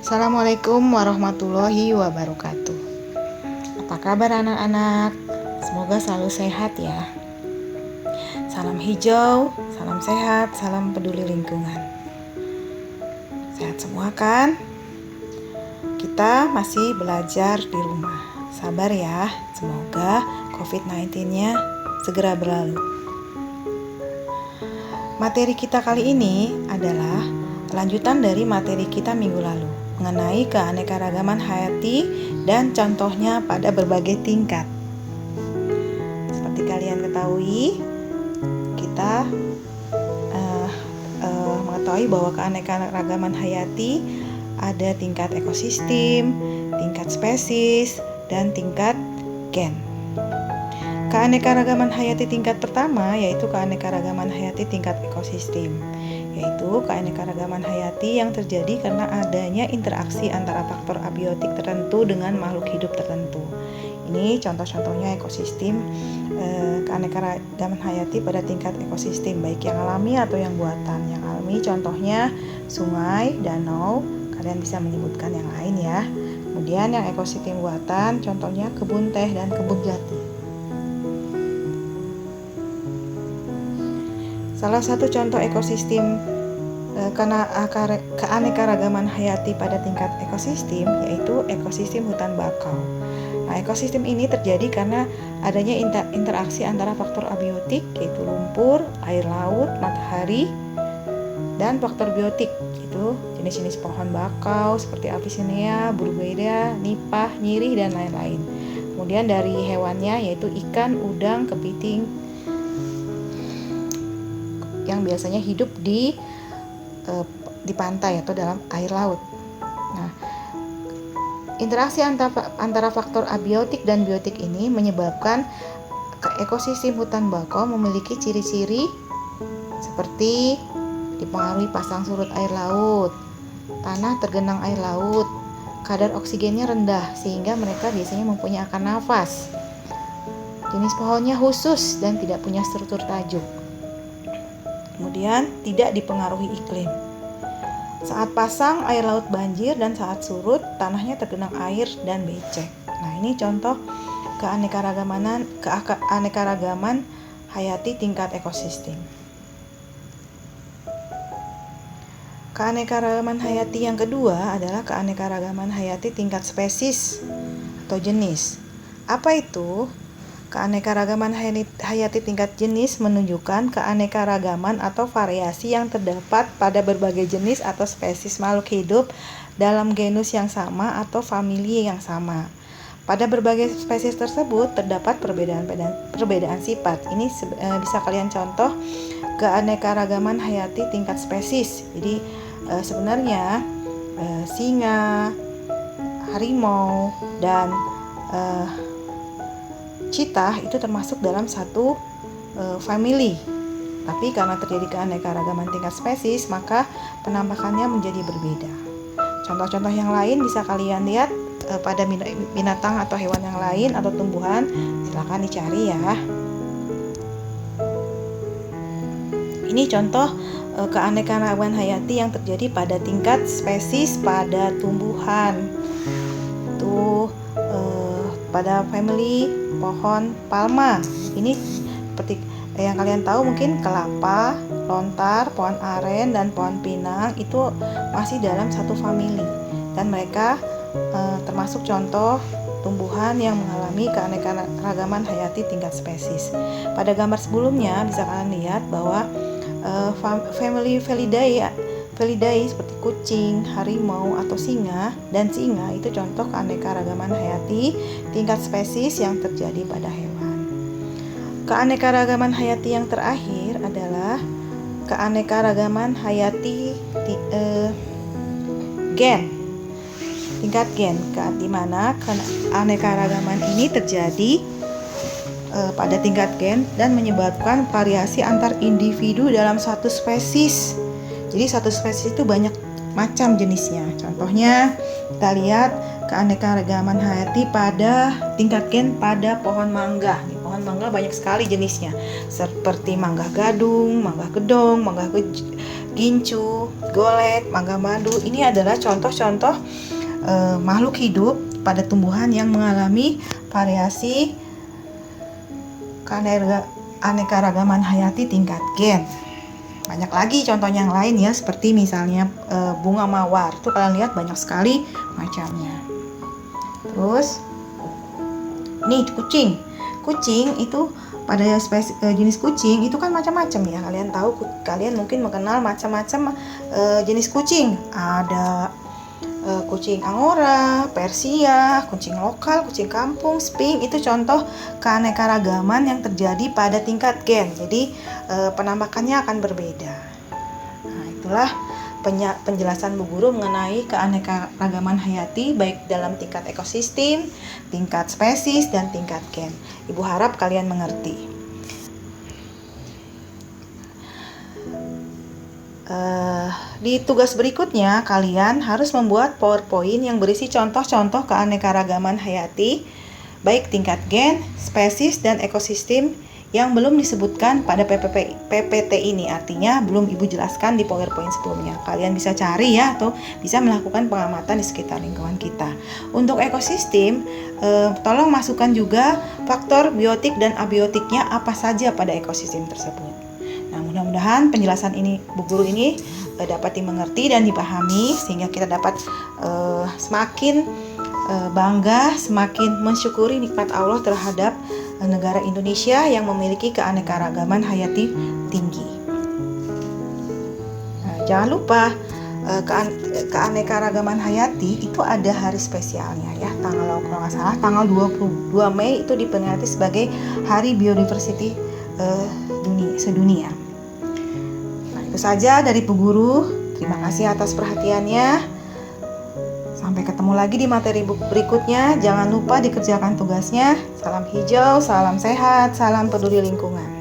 Assalamualaikum warahmatullahi wabarakatuh. Apa kabar anak-anak? Semoga selalu sehat ya. Salam hijau, salam sehat, salam peduli lingkungan. Sehat semua kan? Kita masih belajar di rumah. Sabar ya, semoga COVID-19-nya segera berlalu. Materi kita kali ini adalah lanjutan dari materi kita minggu lalu mengenai keanekaragaman hayati dan contohnya pada berbagai tingkat. Seperti kalian ketahui, kita mengetahui bahwa keanekaragaman hayati ada tingkat ekosistem, tingkat spesies, dan tingkat gen. Keanekaragaman hayati tingkat pertama yaitu keanekaragaman hayati tingkat ekosistem, yaitu keanekaragaman hayati yang terjadi karena adanya interaksi antara faktor abiotik tertentu dengan makhluk hidup tertentu. Ini contoh-contohnya ekosistem, keanekaragaman hayati pada tingkat ekosistem, baik yang alami atau yang buatan. Yang alami contohnya sungai, danau, kalian bisa menyebutkan yang lain ya. Kemudian yang ekosistem buatan contohnya kebun teh dan kebun jati. Salah satu contoh ekosistem keanekaragaman hayati pada tingkat ekosistem yaitu ekosistem hutan bakau. Nah, ekosistem ini terjadi karena adanya interaksi antara faktor abiotik yaitu lumpur, air laut, matahari, dan faktor biotik yaitu jenis-jenis pohon bakau seperti Avicennia, Bruguiera, nipah, nyirih, dan lain-lain. Kemudian dari hewannya yaitu ikan, udang, kepiting yang biasanya hidup di pantai atau dalam air laut. Nah, interaksi antara faktor abiotik dan biotik ini menyebabkan ekosistem hutan bakau memiliki ciri-ciri seperti dipengaruhi pasang surut air laut, tanah tergenang air laut, kadar oksigennya rendah sehingga mereka biasanya mempunyai akar nafas. Jenis pohonnya khusus dan tidak punya struktur tajuk. Kemudian tidak dipengaruhi iklim. Saat pasang air laut banjir dan saat surut tanahnya tergenang air dan becek. Nah, ini contoh keanekaragaman hayati tingkat ekosistem. Keanekaragaman hayati yang kedua adalah keanekaragaman hayati tingkat spesies atau jenis. Apa itu? Keanekaragaman hayati tingkat jenis menunjukkan keanekaragaman atau variasi yang terdapat pada berbagai jenis atau spesies makhluk hidup dalam genus yang sama atau famili yang sama. Pada berbagai spesies tersebut terdapat perbedaan sifat. Ini bisa kalian contoh keanekaragaman hayati tingkat spesies. Jadi sebenarnya singa, harimau, dan cheetah itu termasuk dalam satu family. Tapi karena terjadi keanekaragaman tingkat spesies, maka penampakannya menjadi berbeda. Contoh-contoh yang lain bisa kalian lihat pada binatang atau hewan yang lain atau tumbuhan, silakan dicari ya. Ini contoh keanekaragaman hayati yang terjadi pada tingkat spesies pada tumbuhan. Tuh pada family pohon palma. Ini seperti yang kalian tahu mungkin kelapa, lontar, pohon aren, dan pohon pinang itu masih dalam satu famili dan mereka termasuk contoh tumbuhan yang mengalami keanekaragaman hayati tingkat spesies. Pada gambar sebelumnya bisa kalian lihat bahwa family Felidae seperti kucing, harimau, atau singa itu contoh keanekaragaman hayati tingkat spesies yang terjadi pada hewan. Keanekaragaman hayati yang terakhir adalah keanekaragaman hayati gen, tingkat gen, di mana keanekaragaman ini terjadi pada tingkat gen dan menyebabkan variasi antar individu dalam satu spesies. Jadi satu spesies itu banyak macam jenisnya. Contohnya kita lihat keanekaragaman hayati pada tingkat gen pada pohon mangga. Pohon mangga banyak sekali jenisnya, seperti mangga gadung, mangga gedong, mangga gincu, golek, mangga madu. Ini adalah contoh-contoh makhluk hidup pada tumbuhan yang mengalami variasi keanekaragaman hayati tingkat gen. Banyak lagi contohnya yang lain ya, seperti misalnya bunga mawar. Itu kalian lihat banyak sekali macamnya. Terus nih kucing. Kucing itu pada jenis kucing itu kan macam-macam ya. Kalian mungkin mengenal macam-macam jenis kucing. Ada kucing Angora, Persia, kucing lokal, kucing kampung, Sphinx. Itu contoh keanekaragaman yang terjadi pada tingkat gen. Jadi penampakannya akan berbeda. Nah, itulah penjelasan Bu Guru mengenai keanekaragaman hayati baik dalam tingkat ekosistem, tingkat spesies, dan tingkat gen. Ibu harap kalian mengerti. Di tugas berikutnya, kalian harus membuat PowerPoint yang berisi contoh-contoh keanekaragaman hayati, baik tingkat gen, spesies, dan ekosistem yang belum disebutkan pada PPT ini. Artinya belum Ibu jelaskan di PowerPoint sebelumnya. Kalian bisa cari ya, atau bisa melakukan pengamatan di sekitar lingkungan kita. Untuk ekosistem, tolong masukkan juga faktor biotik dan abiotiknya apa saja pada ekosistem tersebut. Nah, mudah-mudahan penjelasan ini Bu Guru ini dapat dimengerti dan dipahami, sehingga kita dapat semakin bangga, semakin mensyukuri nikmat Allah terhadap negara Indonesia yang memiliki keanekaragaman hayati tinggi. Nah, jangan lupa keanekaragaman hayati itu ada hari spesialnya ya. Kalau nggak salah tanggal 22 Mei itu diperingati sebagai Hari Biodiversity sedunia. Nah, itu saja dari Bu Guru. Terima kasih atas perhatiannya. Sampai ketemu lagi di materi berikutnya. Jangan lupa dikerjakan tugasnya. Salam hijau, salam sehat, salam peduli lingkungan.